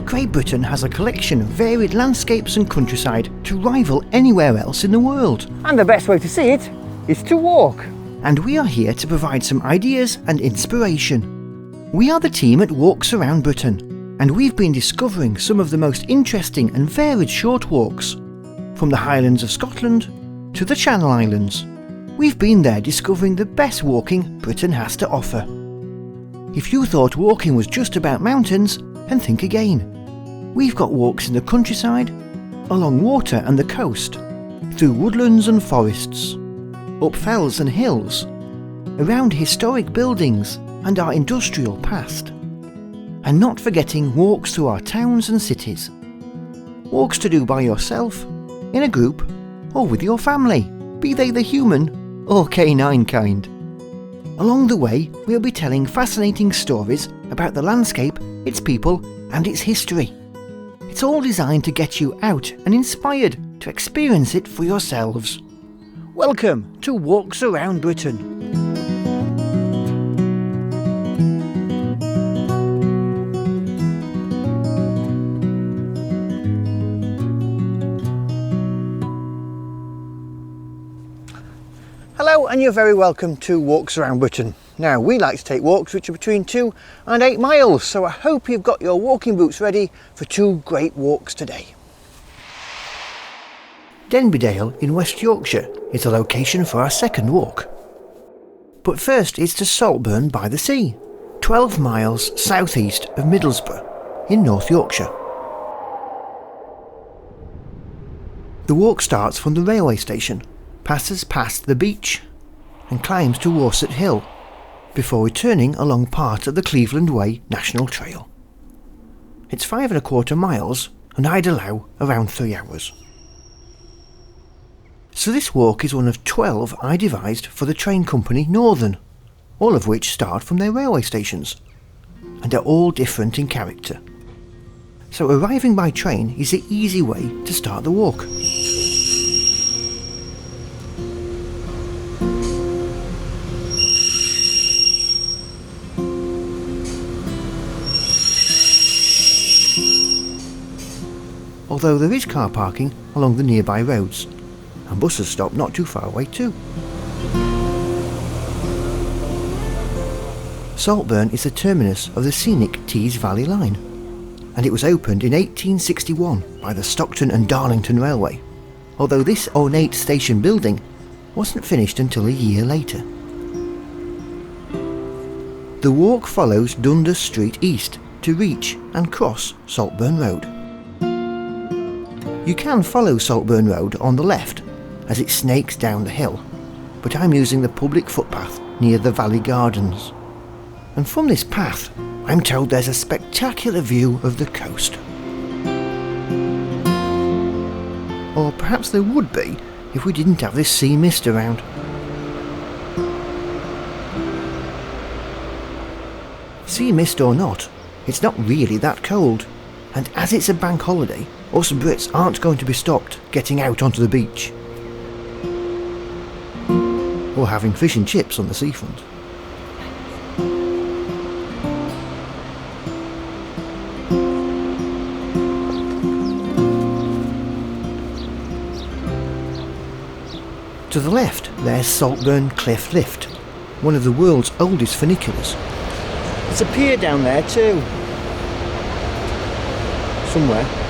Great Britain has a collection of varied landscapes and countryside to rival anywhere else in the world. And the best way to see it is to walk. And we are here to provide some ideas and inspiration. We are the team at Walks Around Britain, and we've been discovering some of the most interesting and varied short walks, from the Highlands of Scotland to the Channel Islands. We've been there discovering the best walking Britain has to offer. If you thought walking was just about mountains, then think again. We've got walks in the countryside, along water and the coast, through woodlands and forests, up fells and hills, around historic buildings and our industrial past, and not forgetting walks through our towns and cities. Walks to do by yourself, in a group, or with your family, be they the human or canine kind. Along the way, we'll be telling fascinating stories about the landscape, its people, and its history. It's all designed to get you out and inspired to experience it for yourselves. Welcome to Walks Around Britain. Hello, and you're very welcome to Walks Around Britain. Now, we like to take walks which are between 2 and 8 miles, so I hope you've got your walking boots ready for 2 great walks today. Denby Dale in West Yorkshire is the location for our second walk. But first it's to Saltburn-by-the-Sea, 12 miles southeast of Middlesbrough in North Yorkshire. The walk starts from the railway station, passes past the beach and climbs to Warset Hill, before returning along part of the Cleveland Way National Trail. It's 5¼ miles and I'd allow around 3 hours. So this walk is one of 12 I devised for the train company Northern, all of which start from their railway stations, and are all different in character. So arriving by train is the easy way to start the walk. Although there is car parking along the nearby roads, and buses stop not too far away too. Saltburn is the terminus of the scenic Tees Valley Line, and it was opened in 1861 by the Stockton and Darlington Railway, although this ornate station building wasn't finished until a year later. The walk follows Dundas Street east to reach and cross Saltburn Road. You can follow Saltburn Road on the left as it snakes down the hill, but I'm using the public footpath near the Valley Gardens. And from this path, I'm told there's a spectacular view of the coast. Or perhaps there would be if we didn't have this sea mist around. Sea mist or not, it's not really that cold, and as it's a bank holiday, us Brits aren't going to be stopped getting out onto the beach or having fish and chips on the seafront. To the left, there's Saltburn Cliff Lift, one of the world's oldest funiculars. There's a pier down there too, somewhere.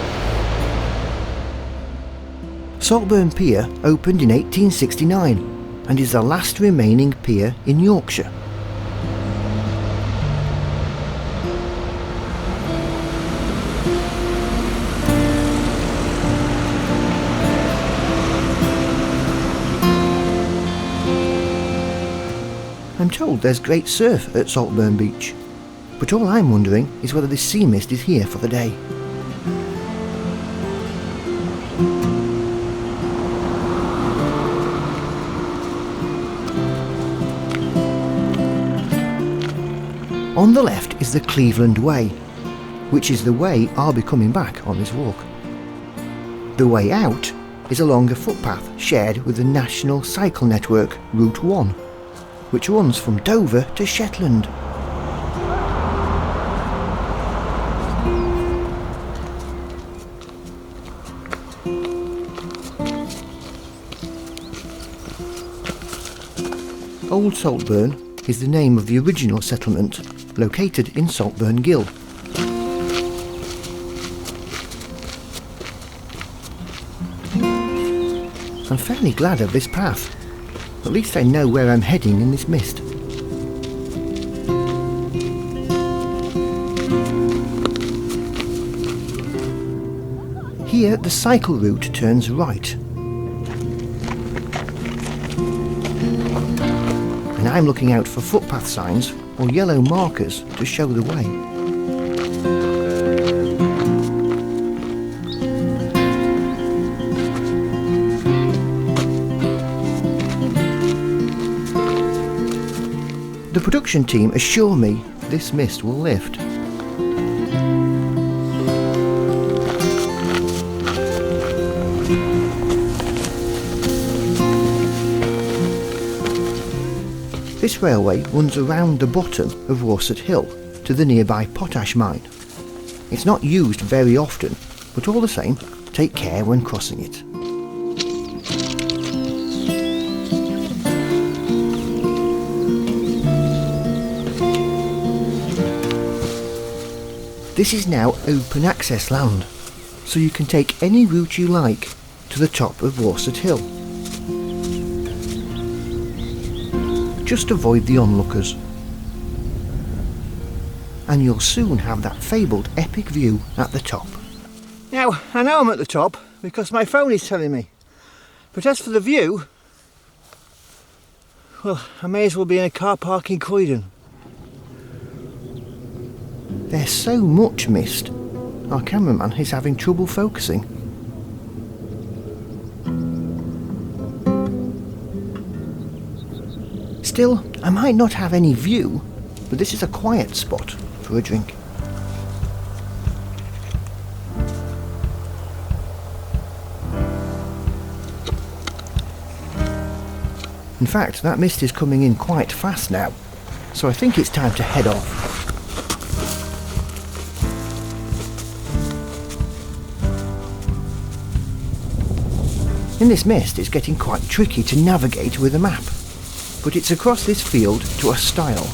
Saltburn Pier opened in 1869 and is the last remaining pier in Yorkshire. I'm told there's great surf at Saltburn Beach, but all I'm wondering is whether this sea mist is here for the day. On the left is the Cleveland Way, which is the way I'll be coming back on this walk. The way out is along a footpath shared with the national cycle network Route 1, which runs from Dover to Shetland. Old Saltburn is the name of the original settlement located in Saltburn Gill. I'm fairly glad of this path. At least I know where I'm heading in this mist. Here the cycle route turns right. And I'm looking out for footpath signs or yellow markers to show the way. The production team assure me this mist will lift. This railway runs around the bottom of Warset Hill to the nearby potash mine. It's not used very often, but all the same, take care when crossing it. This is now open access land, so you can take any route you like to the top of Warset Hill. Just avoid the onlookers, and you'll soon have that fabled epic view at the top. Now, I know I'm at the top because my phone is telling me, but as for the view, well, I may as well be in a car park in Croydon. There's so much mist, our cameraman is having trouble focusing. Still, I might not have any view, but this is a quiet spot for a drink. In fact, that mist is coming in quite fast now, so I think it's time to head off. In this mist, it's getting quite tricky to navigate with a map. But it's across this field to a stile.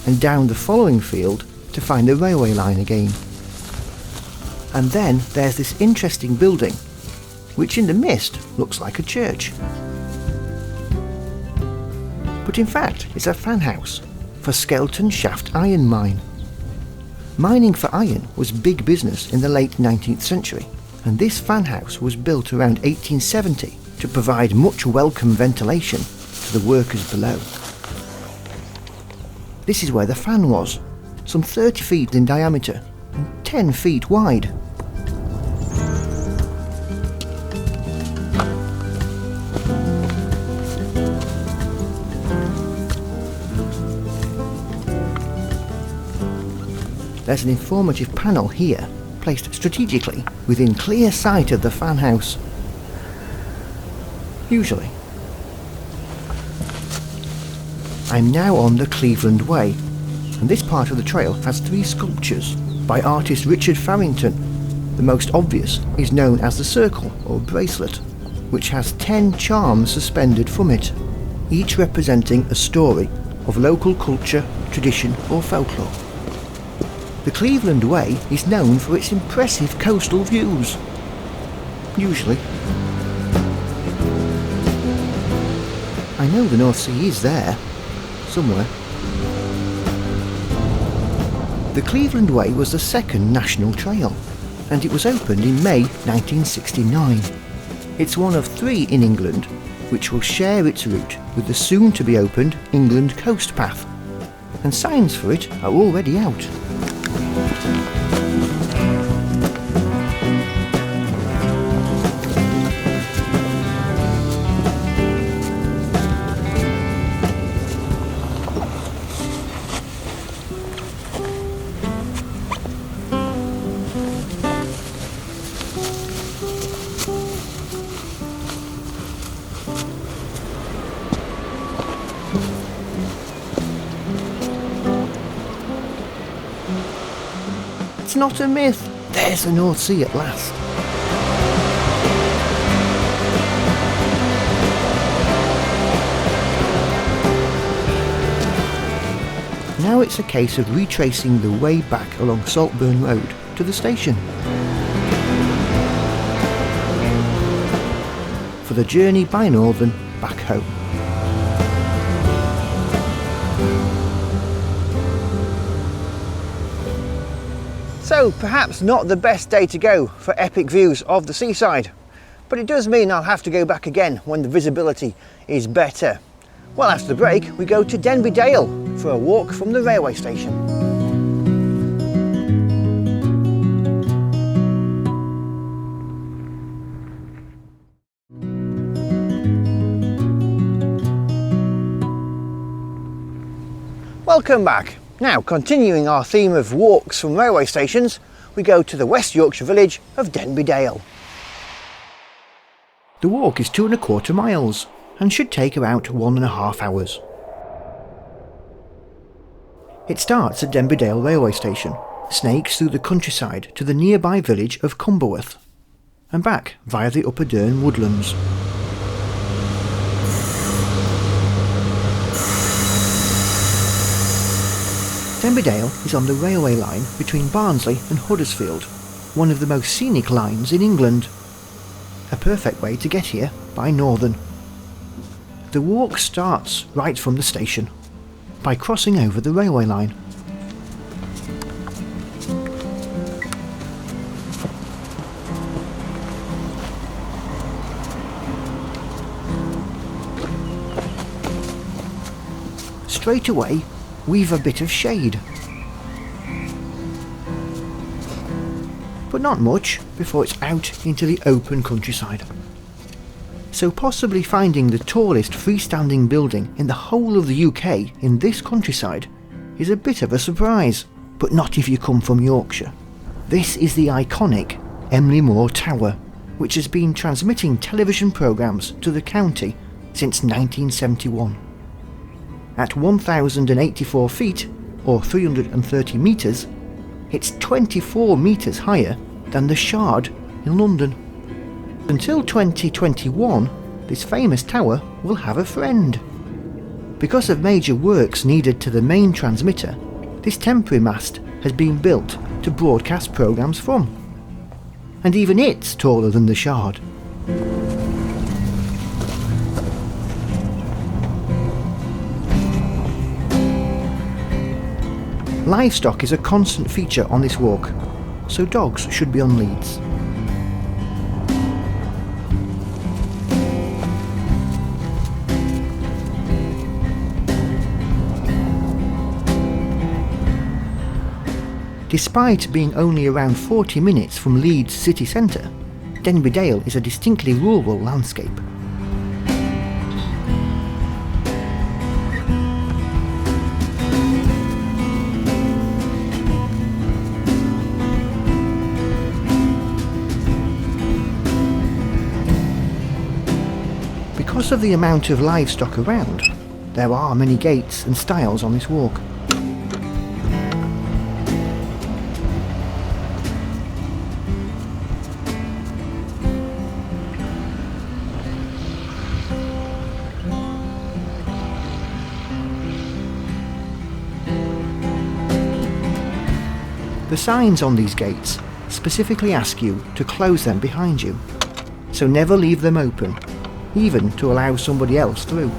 And down the following field to find the railway line again. And then there's this interesting building, which in the mist looks like a church. But in fact, it's a fan house for Skelton Shaft Iron Mine. Mining for iron was big business in the late 19th century, and this fan house was built around 1870 to provide much welcome ventilation to the workers below. This is where the fan was, some 30 feet in diameter and 10 feet wide. There's an informative panel here, placed strategically within clear sight of the fan house. Usually. I'm now on the Cleveland Way, and this part of the trail has 3 sculptures by artist Richard Farrington. The most obvious is known as the circle or bracelet, which has 10 charms suspended from it, each representing a story of local culture, tradition or folklore. The Cleveland Way is known for its impressive coastal views. Usually. I know the North Sea is there, somewhere. The Cleveland Way was the second national trail, and it was opened in May 1969. It's one of 3 in England, which will share its route with the soon-to-be-opened England Coast Path, and signs for it are already out. not a myth. There's the North Sea at last. Now it's a case of retracing the way back along Saltburn Road to the station. For the journey by Northern back home. So perhaps not the best day to go for epic views of the seaside, but it does mean I'll have to go back again when the visibility is better. Well, after the break we go to Denby Dale for a walk from the railway station. Welcome back. Now, continuing our theme of walks from railway stations, we go to the West Yorkshire village of Denby Dale. The walk is 2¼ miles and should take about 1½ hours. It starts at Denby Dale railway station, snakes through the countryside to the nearby village of Cumberworth, and back via the upper Dearne woodlands. Denby Dale is on the railway line between Barnsley and Huddersfield, one of the most scenic lines in England. A perfect way to get here by Northern. The walk starts right from the station, by crossing over the railway line. Straight away, we've a bit of shade. But not much before it's out into the open countryside. So possibly finding the tallest freestanding building in the whole of the UK in this countryside is a bit of a surprise, but not if you come from Yorkshire. This is the iconic Emley Moor Tower, which has been transmitting television programmes to the county since 1971. At 1,084 feet, or 330 metres, it's 24 metres higher than the Shard in London. Until 2021, this famous tower will have a friend. Because of major works needed to the main transmitter, this temporary mast has been built to broadcast programmes from. And even it's taller than the Shard. Livestock is a constant feature on this walk, so dogs should be on leads. Despite being only around 40 minutes from Leeds city centre, Denby Dale is a distinctly rural landscape. Because of the amount of livestock around, there are many gates and stiles on this walk. The signs on these gates specifically ask you to close them behind you, so never leave them open, even to allow somebody else through.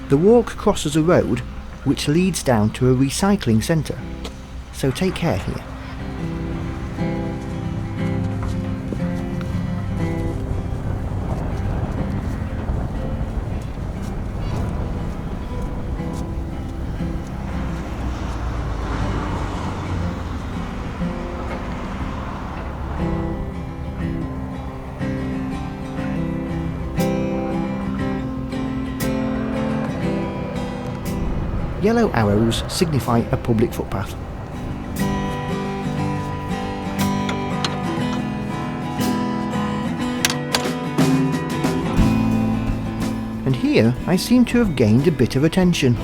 The walk crosses a road which leads down to a recycling centre, so take care here. Yellow arrows signify a public footpath. here I seem to have gained a bit of attention.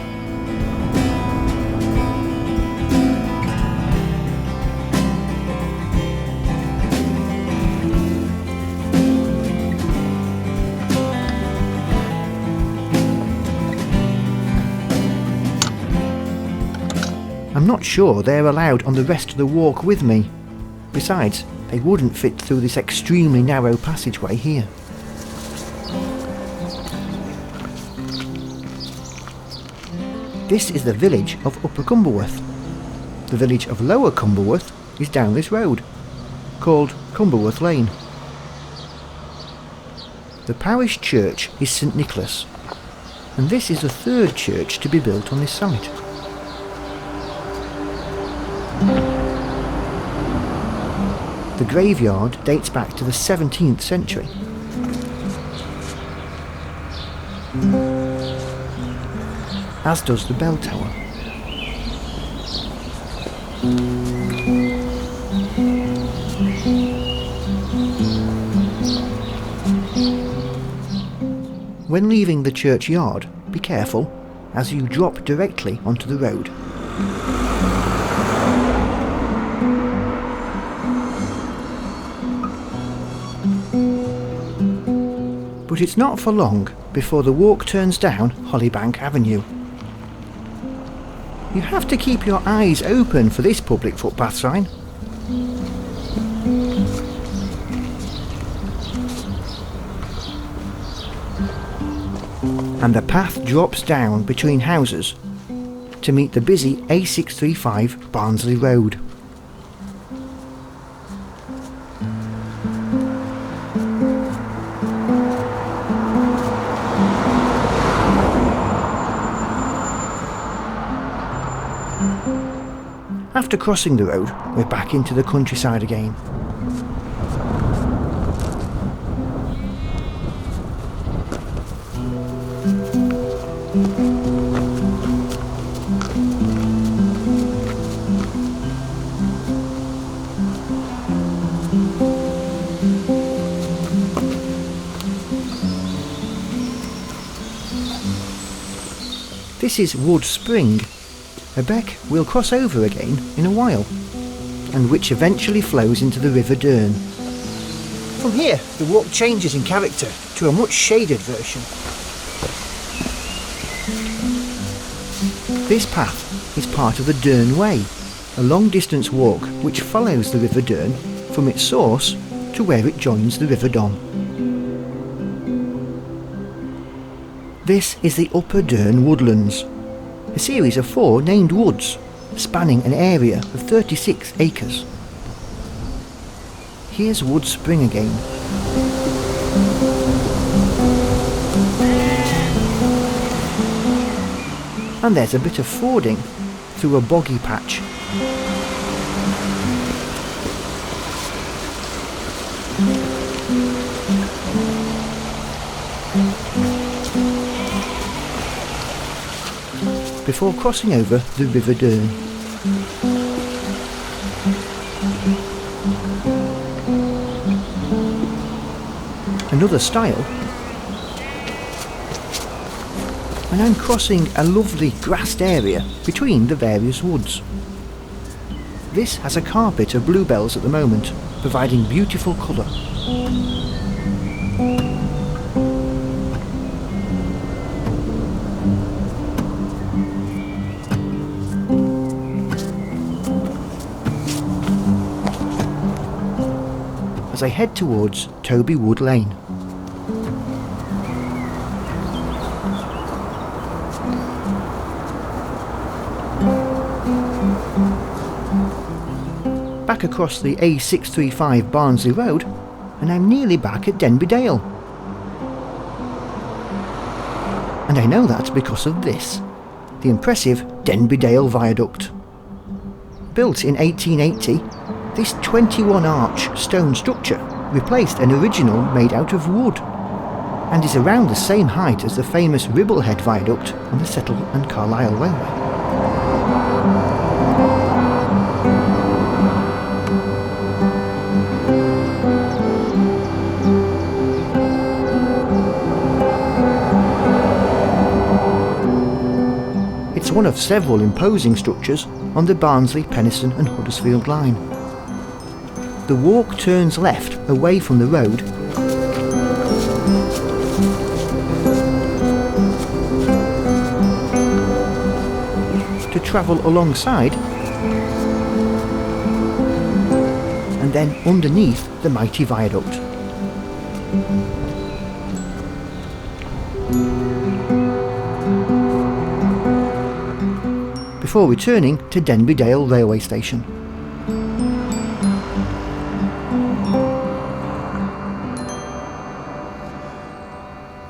I'm not sure they're allowed on the rest of the walk with me. Besides, they wouldn't fit through this extremely narrow passageway here. This is the village of Upper Cumberworth. The village of Lower Cumberworth is down this road, called Cumberworth Lane. The parish church is St Nicholas, and this is the third church to be built on this site. The graveyard dates back to the 17th century. As does the bell tower. When leaving the churchyard, be careful, as you drop directly onto the road. But it's not for long before the walk turns down Hollybank Avenue. You have to keep your eyes open for this public footpath sign. And the path drops down between houses to meet the busy A635 Barnsley Road. After crossing the road, we're back into the countryside again. This is Wood Spring, a beck we'll cross over again in a while, and which eventually flows into the River Dearne. From here, the walk changes in character to a much shaded version. This path is part of the Dearne Way, a long-distance walk which follows the River Dearne from its source to where it joins the River Don. This is the Upper Dearne Woodlands, a series of 4 named woods spanning an area of 36 acres. Here's Wood Spring again. And there's a bit of fording through a boggy patch. Before crossing over the River Dearne. Another stile, and I'm crossing a lovely grassed area between the various woods. This has a carpet of bluebells at the moment, providing beautiful colour. As I head towards Toby Wood Lane. Back across the A635 Barnsley Road, and I'm nearly back at Denby Dale. And I know that's because of this, the impressive Denby Dale viaduct. Built in 1880, this 21-arch stone structure replaced an original made out of wood, and is around the same height as the famous Ribblehead viaduct on the Settle and Carlisle Railway. It's one of several imposing structures on the Barnsley, Penistone and Huddersfield line. The walk turns left away from the road to travel alongside and then underneath the mighty viaduct. Before returning to Denby Dale railway station.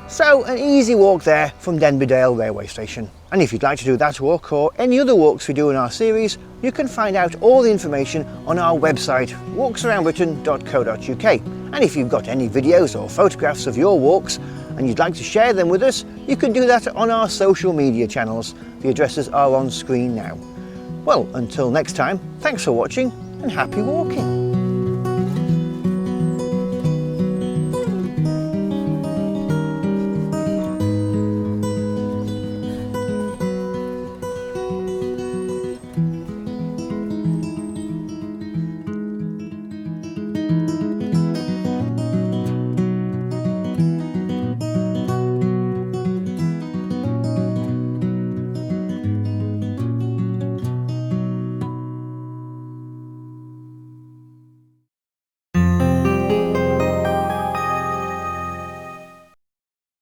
So an easy walk there from Denby Dale railway station. And if you'd like to do that walk or any other walks we do in our series, you can find out all the information on our website walksaroundbritain.co.uk. And if you've got any videos or photographs of your walks and you'd like to share them with us, you can do that on our social media channels. The addresses are on screen now. Well, until next time, thanks for watching and happy walking.